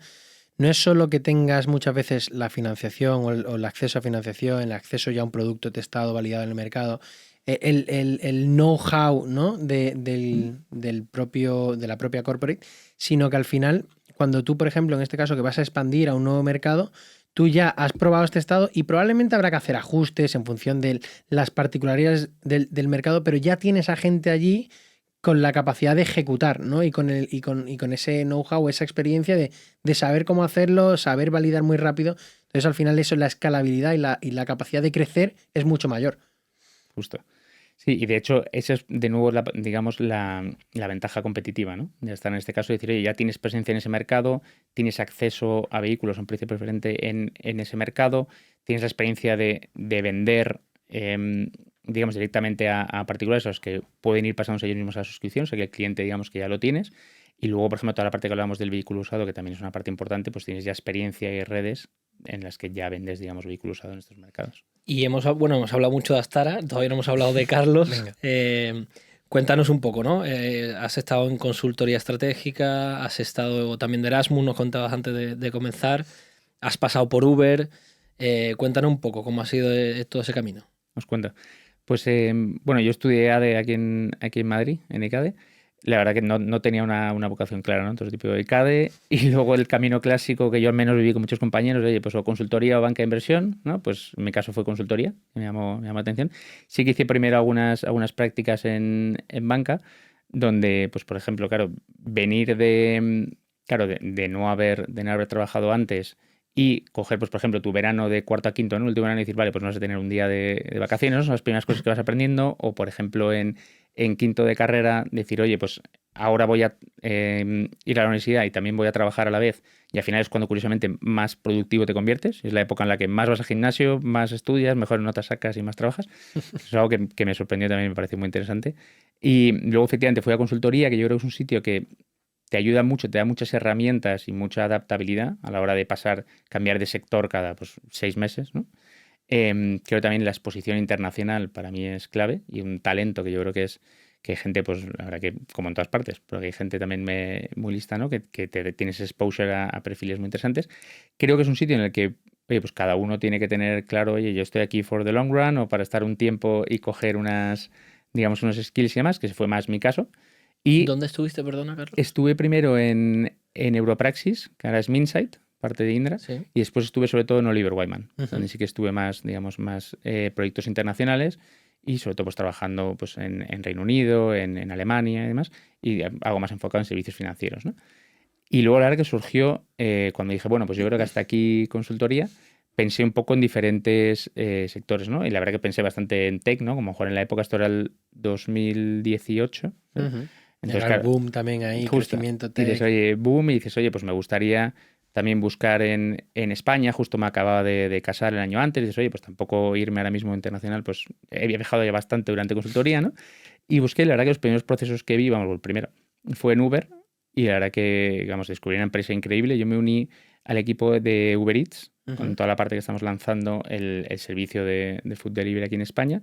No es solo que tengas muchas veces la financiación o el acceso a financiación, el acceso ya a un producto testado, validado en el mercado, el know-how, ¿no? del propio, de la propia corporate, sino que al final, cuando tú, por ejemplo, en este caso que vas a expandir a un nuevo mercado, tú ya has probado este estado y probablemente habrá que hacer ajustes en función de las particularidades del mercado, pero ya tienes a gente allí con la capacidad de ejecutar, ¿no? Y con ese know-how, esa experiencia de saber cómo hacerlo, saber validar muy rápido. Entonces, al final, eso, la escalabilidad y la capacidad de crecer es mucho mayor. Justo. Sí, y de hecho, esa es de nuevo, digamos, la ventaja competitiva, ¿no? Ya está en este caso, decir, oye, ya tienes presencia en ese mercado, tienes acceso a vehículos a un precio preferente en ese mercado, tienes la experiencia de vender, digamos, directamente a particulares, a los que pueden ir pasándose ellos mismos a la suscripción, o sea que el cliente, digamos, que ya lo tienes. Y luego, por ejemplo, toda la parte que hablábamos del vehículo usado, que también es una parte importante, pues tienes ya experiencia y redes en las que ya vendes, digamos, vehículo usado en estos mercados. Y hemos hablado mucho de Astara, todavía no hemos hablado de Carlos. Cuéntanos un poco, ¿no? Has estado en consultoría estratégica, has estado también de Erasmus, nos contabas antes de comenzar, has pasado por Uber. Cuéntanos un poco cómo ha sido todo ese camino. Os cuento. Pues bueno, yo estudié ADE aquí en Madrid, en ECADE. La verdad que no tenía una vocación clara, ¿no? Entonces, tipo de ECADE y luego el camino clásico que yo al menos viví con muchos compañeros, oye, pues o consultoría o banca de inversión, ¿no? Pues en mi caso fue consultoría, me llamó la atención. Sí que hice primero algunas prácticas en banca, donde, pues por ejemplo, claro, venir de no haber trabajado antes y coger, pues por ejemplo, tu verano de cuarto a quinto, ¿no? El último verano y decir, vale, pues no vas a tener un día de vacaciones, ¿no? Son las primeras cosas que vas aprendiendo. O, por ejemplo, en quinto de carrera, decir, oye, pues ahora voy a ir a la universidad y también voy a trabajar a la vez. Y al final es cuando, curiosamente, más productivo te conviertes. Es la época en la que más vas al gimnasio, más estudias, mejores notas sacas y más trabajas. Es algo que me sorprendió también, me pareció muy interesante. Y luego, efectivamente, fui a consultoría, que yo creo que es un sitio que te ayuda mucho, te da muchas herramientas y mucha adaptabilidad a la hora de cambiar de sector cada 6 meses, ¿no? Creo también la exposición internacional para mí es clave y un talento que yo creo que hay gente, pues la verdad que como en todas partes, pero que hay gente también muy lista, ¿no? Que tienes exposure a perfiles muy interesantes. Creo que es un sitio en el que, oye, pues cada uno tiene que tener claro, oye, yo estoy aquí for the long run o para estar un tiempo y coger unos skills y demás, que fue más mi caso. Y ¿dónde estuviste, perdona, Carlos? estuve primero en Europraxis, que ahora es Minsight, parte de Indra, Sí. y después estuve sobre todo en Oliver Wyman, donde sí que estuve más proyectos internacionales y sobre todo pues trabajando pues en Reino Unido, en Alemania y demás, y algo más enfocado en servicios financieros, ¿no? Y luego la verdad que surgió, cuando dije, bueno, pues yo creo que hasta aquí consultoría, pensé un poco en diferentes sectores, ¿no? Y la verdad que pensé bastante en tech, ¿no? Como mejor en la época, esto era el 2018. Entonces, claro, el boom también ahí, justo, crecimiento tech. Y dices, oye, boom, y dices, oye, pues me gustaría también buscar en España, justo me acababa de casar el año antes, y dices, oye, pues tampoco irme ahora mismo internacional, pues he viajado ya bastante durante consultoría, ¿no? Y busqué, la verdad que los primeros procesos que vi, vamos, el primero fue en Uber, y la verdad que, digamos, descubrí una empresa increíble. Yo me uní al equipo de Uber Eats, con toda la parte que estamos lanzando el servicio de food delivery aquí en España.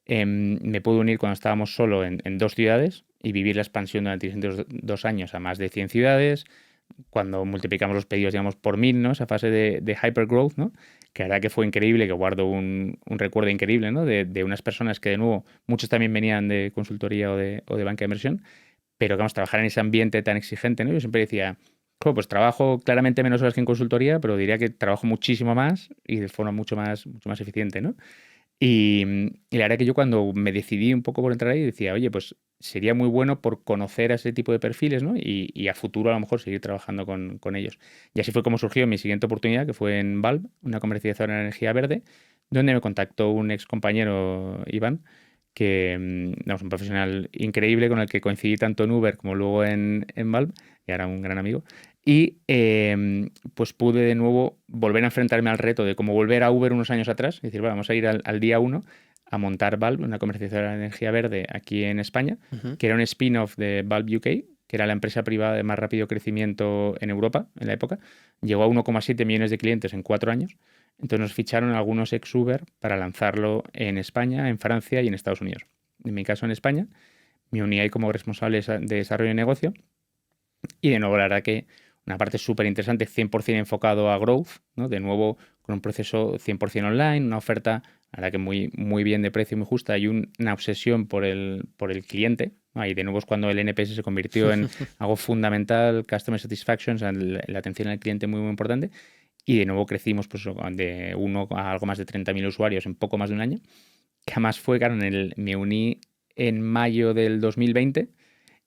Me pude unir cuando estábamos solo en 2 ciudades y vivir la expansión durante 2 años a más de 100 ciudades, cuando multiplicamos los pedidos, digamos, por 1000, ¿no? Esa fase de hypergrowth, ¿no? Que la verdad que fue increíble, que guardo un recuerdo increíble, ¿no? De unas personas que, de nuevo, muchos también venían de consultoría o de banca de inversión, pero que vamos a trabajar en ese ambiente tan exigente, ¿no? Yo siempre decía, pues trabajo claramente menos horas que en consultoría, pero diría que trabajo muchísimo más y de forma mucho más eficiente, ¿no? Y la verdad que yo cuando me decidí un poco por entrar ahí decía, oye, pues sería muy bueno por conocer a ese tipo de perfiles, ¿no? Y a futuro a lo mejor seguir trabajando con ellos. Y así fue como surgió mi siguiente oportunidad, que fue en Valve, una comercializadora de energía verde, donde me contactó un ex compañero, Iván, que es un profesional increíble con el que coincidí tanto en Uber como luego en Valve, y ahora un gran amigo. Y pues pude de nuevo volver a enfrentarme al reto de como volver a Uber unos años atrás, y decir, bueno, vamos a ir al día uno a montar Valve, una comercializadora de energía verde aquí en España, que era un spin-off de Valve UK, que era la empresa privada de más rápido crecimiento en Europa en la época. Llegó a 1,7 millones de clientes en 4 años. Entonces nos ficharon algunos ex-Uber para lanzarlo en España, en Francia y en Estados Unidos. En mi caso en España, me uní ahí como responsable de desarrollo de negocio. Y de nuevo, la verdad que una parte súper interesante, 100% enfocado a growth, ¿no? De nuevo, con un proceso 100% online, una oferta, la verdad que muy, muy bien de precio, muy justa, y una obsesión por el cliente. Y de nuevo es cuando el NPS se convirtió en algo fundamental, Customer Satisfaction, o sea, la atención al cliente muy, muy importante. Y de nuevo crecimos pues, de 1 a algo más de 30.000 usuarios en poco más de un año. Que además fue, claro, me uní en mayo del 2020.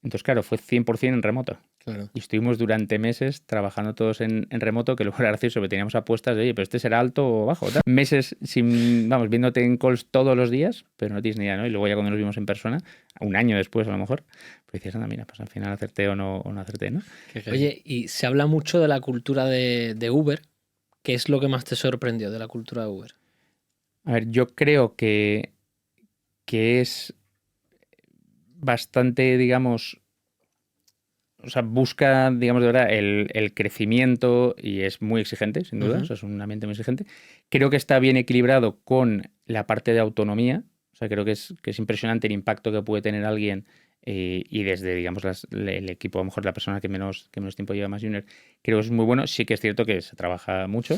Entonces, claro, fue 100% en remoto. Claro. Y estuvimos durante meses trabajando todos en remoto, que luego era gracioso, porque teníamos apuestas de, oye, pero este será alto o bajo. Tal. Meses viéndote en calls todos los días, pero no tienes ni idea, ¿no? Y luego ya cuando nos vimos en persona, un año después a lo mejor, pues dices, anda, mira, pues al final acerté o no acerté, ¿no? Oye, y se habla mucho de la cultura de Uber. ¿Qué es lo que más te sorprendió de la cultura de Uber? A ver, yo creo que es bastante, digamos, o sea, busca, digamos, de verdad el crecimiento y es muy exigente, sin duda. O sea, es un ambiente muy exigente. Creo que está bien equilibrado con la parte de autonomía. O sea, creo que es impresionante el impacto que puede tener alguien y desde, digamos, el equipo, a lo mejor la persona que menos tiempo lleva más junior, creo que es muy bueno. Sí que es cierto que se trabaja mucho.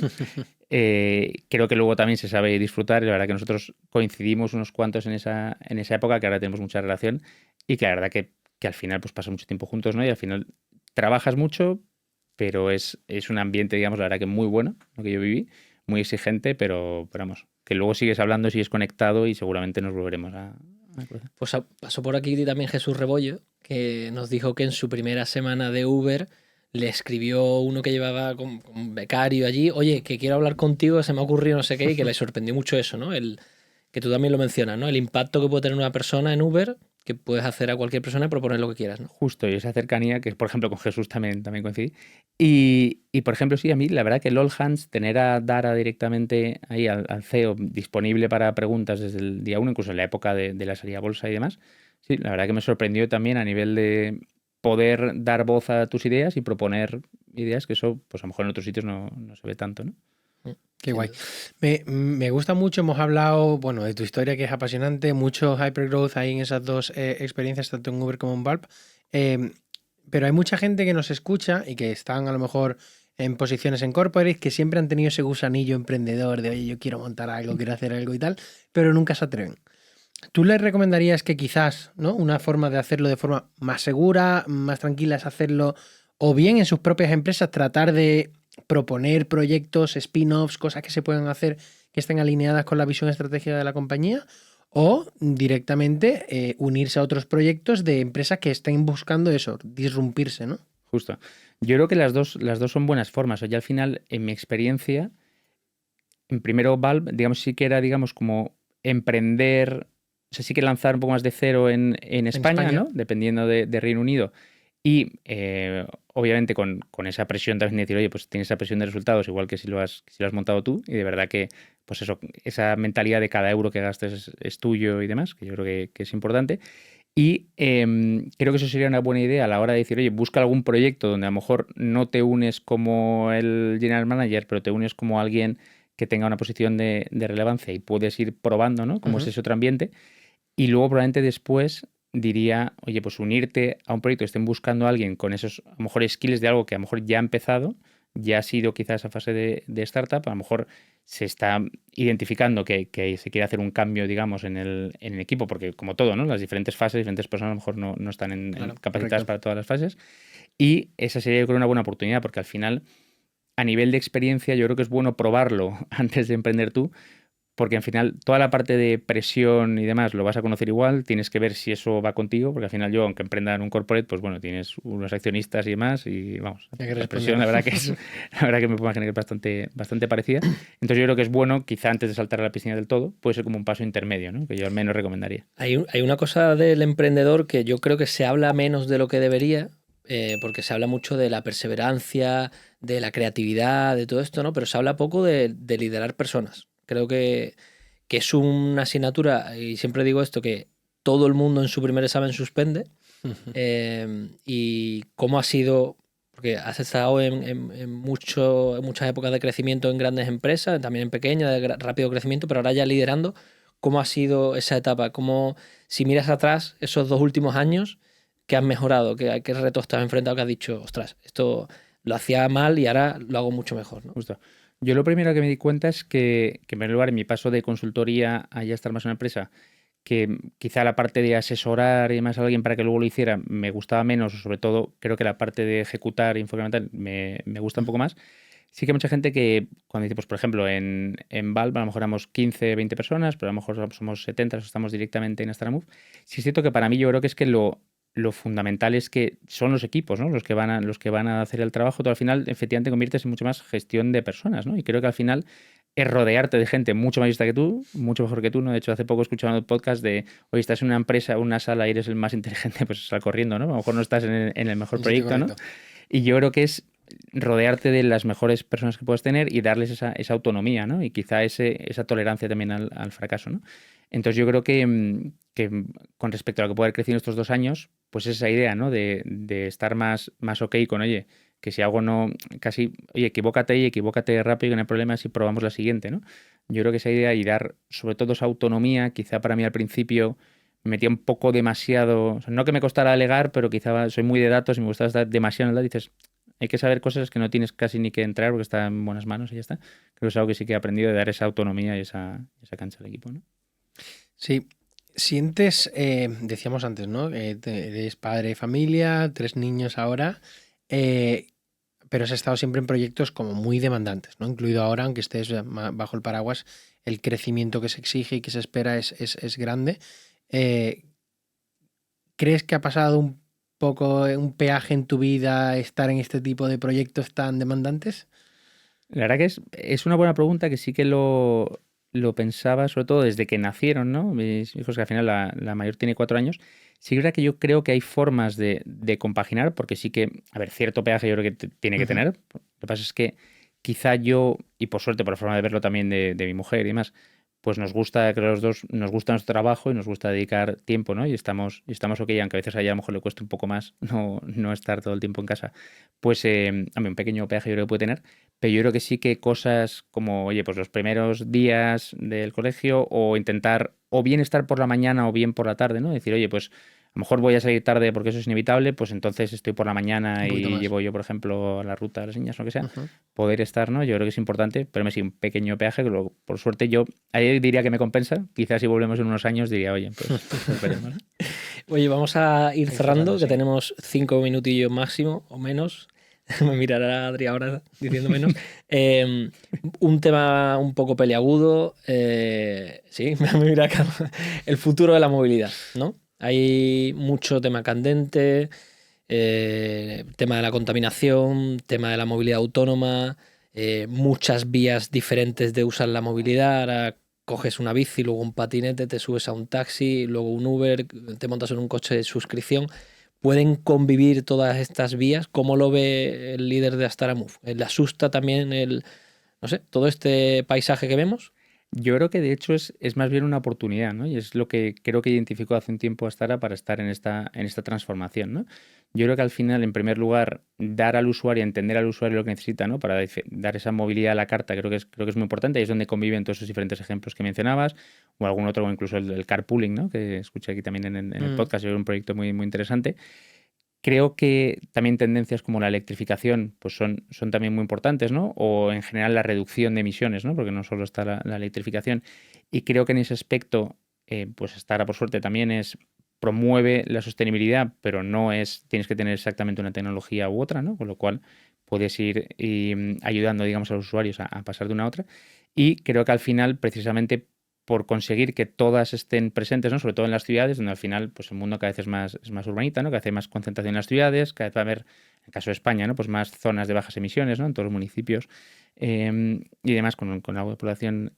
Creo que luego también se sabe disfrutar. Y la verdad que nosotros coincidimos unos cuantos en esa época, que ahora tenemos mucha relación y que la verdad que al final pues pasa mucho tiempo juntos, ¿no? Y al final trabajas mucho, pero es un ambiente, digamos, la verdad que muy bueno, lo que yo viví, muy exigente, pero vamos, que luego sigues hablando, sigues conectado y seguramente nos volveremos a cruzar. Pues pasó por aquí también Jesús Rebollo, que nos dijo que en su primera semana de Uber le escribió uno que llevaba con becario allí, oye, que quiero hablar contigo, se me ha ocurrido no sé qué, y que le sorprendió mucho eso, ¿no? Que tú también lo mencionas, ¿no? El impacto que puede tener una persona en Uber, que puedes hacer a cualquier persona y proponer lo que quieras, ¿no? Justo, y esa cercanía que, por ejemplo, con Jesús también coincidí. Y, por ejemplo, sí, a mí la verdad que el All Hands, tener a Dara directamente ahí al CEO disponible para preguntas desde el día 1, incluso en la época de la salida a bolsa y demás, sí, la verdad que me sorprendió también a nivel de poder dar voz a tus ideas y proponer ideas, que eso, pues a lo mejor en otros sitios no se ve tanto, ¿no? Qué guay. Me gusta mucho, hemos hablado, bueno, de tu historia que es apasionante, mucho hypergrowth ahí en esas dos experiencias, tanto en Uber como en Valve. Pero hay mucha gente que nos escucha y que están a lo mejor en posiciones en corporate que siempre han tenido ese gusanillo emprendedor de, oye, yo quiero montar algo, quiero hacer algo y tal, pero nunca se atreven. ¿Tú les recomendarías que quizás, ¿no? Una forma de hacerlo de forma más segura, más tranquila es hacerlo, o bien en sus propias empresas tratar de proponer proyectos, spin-offs, cosas que se puedan hacer que estén alineadas con la visión estratégica de la compañía, o directamente unirse a otros proyectos de empresas que estén buscando eso, disrumpirse, ¿no? Justo. Yo creo que las dos son buenas formas. O sea, al final, en mi experiencia, en primero Valve, digamos, sí que era, digamos, como emprender, o sea, sí que lanzar un poco más de cero en España, ¿no? Dependiendo de Reino Unido. Y obviamente con esa presión también de decir, oye, pues tienes esa presión de resultados, igual que si lo has montado tú, y de verdad que, pues eso, esa mentalidad de cada euro que gastes es tuyo y demás, que yo creo que es importante. Y creo que eso sería una buena idea a la hora de decir, oye, busca algún proyecto donde a lo mejor no te unes como el general manager, pero te unes como alguien que tenga una posición de relevancia y puedes ir probando, ¿no? Cómo es ese otro ambiente. Y luego probablemente después diría, oye, pues unirte a un proyecto que estén buscando a alguien con esos, a lo mejor, skills de algo que a lo mejor ya ha empezado, ya ha sido quizás esa fase de startup, a lo mejor se está identificando que se quiere hacer un cambio, digamos, en el equipo, porque como todo, ¿no? Las diferentes fases, diferentes personas a lo mejor no están Claro, capacitadas correcto. para todas las fases. Y esa sería, yo creo, una buena oportunidad, porque al final, a nivel de experiencia, yo creo que es bueno probarlo antes de emprender tú, porque al final toda la parte de presión y demás lo vas a conocer igual, tienes que ver si eso va contigo, porque al final yo, aunque emprenda en un corporate, pues bueno, tienes unos accionistas y demás, y vamos, Hay que la responder. presión la verdad que es, la verdad que me puedo imaginar que es bastante parecida. Entonces yo creo que es bueno, quizá antes de saltar a la piscina del todo, puede ser como un paso intermedio, ¿no? Que yo al menos recomendaría. Hay una cosa del emprendedor que yo creo que se habla menos de lo que debería, porque se habla mucho de la perseverancia, de la creatividad, de todo esto, ¿no? Pero se habla poco de liderar personas. Creo que es una asignatura, y siempre digo esto, que todo el mundo en su primer examen suspende. Y cómo ha sido, porque has estado en muchas épocas de crecimiento en grandes empresas, también en pequeñas, de rápido crecimiento, pero ahora ya liderando, ¿cómo ha sido esa etapa? ¿Cómo, si miras atrás esos 2 últimos años, qué has mejorado? ¿Qué retos te has enfrentado que has dicho, ostras, esto lo hacía mal y ahora lo hago mucho mejor, ¿no? Justo. Yo lo primero que me di cuenta es que en primer lugar, en mi paso de consultoría a ya estar más en una empresa, que quizá la parte de asesorar y demás a alguien para que luego lo hiciera me gustaba menos, o sobre todo creo que la parte de ejecutar y fundamental me gusta un poco más. Sí que hay mucha gente que cuando dice, pues por ejemplo, en Valve a lo mejor éramos 15, 20 personas, pero a lo mejor somos 70, estamos directamente en Astaramove. Sí es cierto que para mí yo creo que es que lo fundamental es que son los equipos, ¿no? Los que van a hacer el trabajo. Tú al final, efectivamente, conviertes en mucho más gestión de personas, ¿no? Y creo que al final es rodearte de gente mucho más lista que tú, mucho mejor que tú, ¿no? De hecho, hace poco escuchaba un podcast de, oye, estás en una empresa, una sala y eres el más inteligente, pues sal corriendo, ¿no? A lo mejor no estás en el mejor Sí, proyecto, ¿no? correcto. Y yo creo que es rodearte de las mejores personas que puedes tener y darles esa autonomía, ¿no? Y quizá esa tolerancia también al fracaso, ¿no? Entonces yo creo que con respecto a lo que puede haber crecido estos 2 años, pues esa idea, ¿no? De estar más ok con, oye, que si algo no, casi, oye, equivócate rápido, que no hay problema si probamos la siguiente, ¿no? Yo creo que esa idea y dar sobre todo esa autonomía, quizá para mí al principio me metía un poco demasiado, o sea, no que me costara delegar, pero quizá soy muy de datos y me gusta estar demasiado en la, dices, hay que saber cosas que no tienes casi ni que entrar porque está en buenas manos y ya está. Creo que es algo que sí que he aprendido de dar esa autonomía y esa cancha al equipo, ¿no? Sí, sientes, decíamos antes, ¿no? Eres padre de familia, 3 niños ahora, eh, pero has estado siempre en proyectos como muy demandantes, ¿no? Incluido ahora, aunque estés bajo el paraguas, el crecimiento que se exige y que se espera es grande. Eh, ¿Crees que ha pasado un poco un peaje en tu vida estar en este tipo de proyectos tan demandantes? La verdad que es una buena pregunta que sí que lo pensaba, sobre todo desde que nacieron, ¿no? Mis hijos, que al final la mayor tiene 4 años. Sí que es verdad que yo creo que hay formas de compaginar, porque sí que, a ver, cierto peaje yo creo que tiene que Ujú. tener. Lo que pasa es que quizá yo, y por suerte, por la forma de verlo también de mi mujer y demás, pues nos gusta, creo que los dos, nos gusta nuestro trabajo y nos gusta dedicar tiempo, ¿no? Y estamos ok, aunque a veces a ella a lo mejor le cueste un poco más no estar todo el tiempo en casa. Pues, a mí un pequeño peaje yo creo que puede tener. Pero yo creo que sí que cosas como, oye, pues los primeros días del colegio o intentar o bien estar por la mañana o bien por la tarde, ¿no? Decir, oye, pues a lo mejor voy a salir tarde porque eso es inevitable, pues entonces estoy por la mañana Un poquito y más. llevo yo, por ejemplo, a la ruta a las niñas o lo que sea. Ujú. Poder estar, ¿no? Yo creo que es importante, pero me sí un pequeño peaje que luego, por suerte yo ahí diría que me compensa. Quizás si volvemos en unos años diría, oye, pues veremos, ¿no? Oye, vamos a ir cerrando, que Sí. tenemos 5 minutillos máximo o menos. Me mirará Adri ahora diciendo menos. Un tema un poco peliagudo. Sí, me mira acá. El futuro de la movilidad, ¿no? Hay mucho tema candente, tema de la contaminación, tema de la movilidad autónoma, muchas vías diferentes de usar la movilidad. Ahora coges una bici, luego un patinete, te subes a un taxi, luego un Uber, te montas en un coche de suscripción. ¿Pueden convivir todas estas vías? ¿Cómo lo ve el líder de Astaramove? ¿Le asusta también no sé, todo este paisaje que vemos? Yo creo que de hecho es más bien una oportunidad, ¿no? Y es lo que creo que identificó hace un tiempo Astara para estar en esta transformación, ¿no? Yo creo que al final, en primer lugar, dar al usuario, entender al usuario lo que necesita, ¿no? Para dar esa movilidad a la carta, creo que es muy importante. Ahí es donde conviven todos esos diferentes ejemplos que mencionabas, o algún otro, o incluso el carpooling, ¿no? Que escuché aquí también en el podcast, es un proyecto muy, muy interesante. Creo que también tendencias como la electrificación pues son también muy importantes, ¿no? O en general la reducción de emisiones, ¿no? Porque no solo está la electrificación. Y creo que en ese aspecto, pues Stara, por suerte, también promueve la sostenibilidad, pero no tienes que tener exactamente una tecnología u otra, ¿no? Con lo cual puedes ir ayudando, digamos, a los usuarios a pasar de una a otra. Y creo que al final, precisamente por conseguir que todas estén presentes, ¿no? Sobre todo en las ciudades, donde al final pues el mundo cada vez es más urbanita, ¿no? Cada vez hay más concentración en las ciudades, cada vez va a haber, en el caso de España, ¿no? Pues más zonas de bajas emisiones, ¿no? En todos los municipios y demás con algo de población.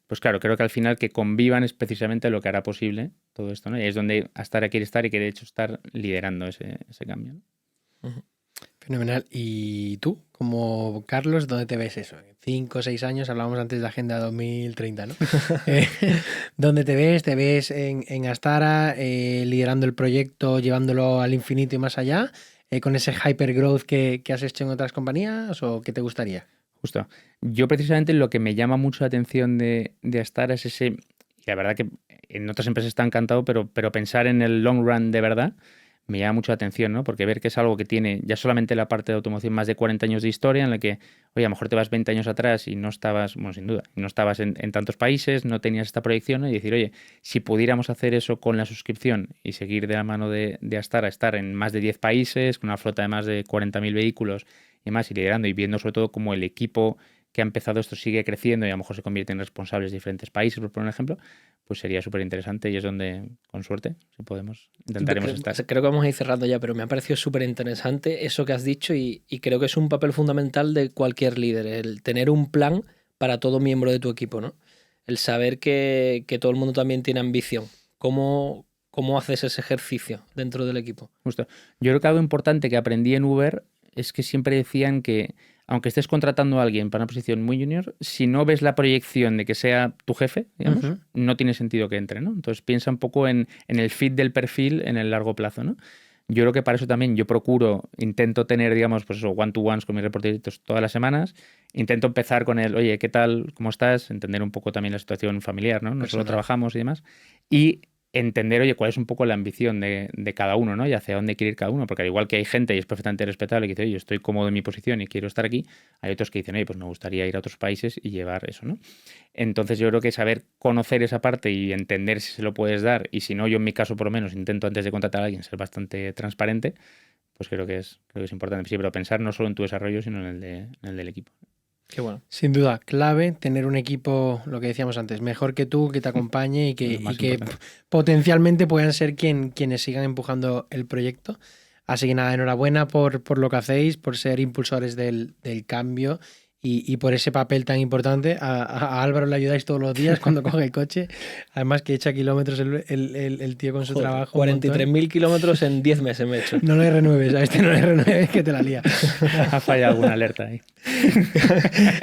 Pues claro, creo que al final que convivan es precisamente lo que hará posible todo esto, ¿no? Y es donde Astara quiere estar y quiere de hecho estar liderando ese cambio, ¿no? Uh-huh. Fenomenal. ¿Y tú, como Carlos, dónde te ves eso? 5 o 6 años, hablábamos antes de Agenda 2030, ¿no? ¿Dónde te ves? ¿Te ves en Astara liderando el proyecto, llevándolo al infinito y más allá? ¿Con ese hypergrowth que has hecho en otras compañías o qué te gustaría? Justo. Yo precisamente lo que me llama mucho la atención de Astara es ese, y la verdad que en otras empresas está encantado, pero pensar en el long run de verdad me llama mucho la atención, ¿no? Porque ver que es algo que tiene ya solamente la parte de automoción más de 40 años de historia, en la que, oye, a lo mejor te vas 20 años atrás y no estabas, bueno, sin duda, no estabas en tantos países, no tenías esta proyección, ¿no? Y decir, oye, si pudiéramos hacer eso con la suscripción y seguir de la mano de Astara, estar en más de 10 países, con una flota de más de 40.000 vehículos y más, y liderando y viendo sobre todo cómo el equipo que ha empezado esto sigue creciendo y a lo mejor se convierte en responsables de diferentes países, por poner un ejemplo, pues sería súper interesante y es donde, con suerte, si podemos, intentaremos estar. Creo que vamos a ir cerrando ya, pero me ha parecido súper interesante eso que has dicho y creo que es un papel fundamental de cualquier líder, el tener un plan para todo miembro de tu equipo, ¿no? El saber que todo el mundo también tiene ambición. ¿Cómo haces ese ejercicio dentro del equipo? Justo. Yo creo que algo importante que aprendí en Uber es que siempre decían que aunque estés contratando a alguien para una posición muy junior, si no ves la proyección de que sea tu jefe, digamos, uh-huh, no tiene sentido que entre, ¿no? Entonces piensa un poco en el fit del perfil en el largo plazo, ¿no? Yo creo que para eso también yo intento tener, digamos, pues eso, one-to-ones con mis reporteritos todas las semanas. Intento empezar con el, oye, ¿qué tal? ¿Cómo estás? Entender un poco también la situación familiar, ¿no? No solo trabajamos y demás. Y entender, oye, cuál es un poco la ambición de cada uno, ¿no? Y hacia dónde quiere ir cada uno, porque al igual que hay gente, y es perfectamente respetable, que dice, oye, yo estoy cómodo en mi posición y quiero estar aquí, hay otros que dicen, oye, pues me gustaría ir a otros países y llevar eso, ¿no? Entonces yo creo que saber conocer esa parte y entender si se lo puedes dar, y si no, yo en mi caso por lo menos intento antes de contratar a alguien ser bastante transparente, pues creo que es importante. Sí, pero pensar no solo en tu desarrollo, sino en el del equipo. Qué bueno. Sin duda, clave tener un equipo, lo que decíamos antes, mejor que tú, que te acompañe y que potencialmente puedan ser quienes sigan empujando el proyecto. Así que nada, enhorabuena por lo que hacéis, por ser impulsores del cambio y por ese papel tan importante. A Álvaro le ayudáis todos los días cuando coge el coche. Además que echa kilómetros el tío con su trabajo. 43.000 kilómetros en 10 meses me he hecho. No le renueves, a este no le renueves que te la lía. Ha fallado alguna alerta ahí.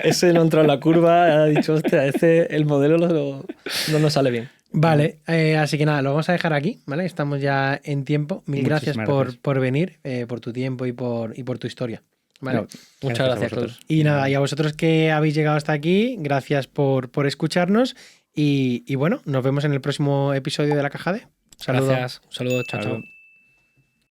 Ese no entró en la curva, ha dicho, hostia, el modelo no nos sale bien. Vale, así que nada, lo vamos a dejar aquí, ¿vale? Estamos ya en tiempo. Mil gracias por venir, por tu tiempo y por tu historia. Vale. Muchas gracias a todos. Y nada, y a vosotros que habéis llegado hasta aquí, gracias por escucharnos y bueno, nos vemos en el próximo episodio de La Caja D. Saludos. Gracias. Un saludo, chao.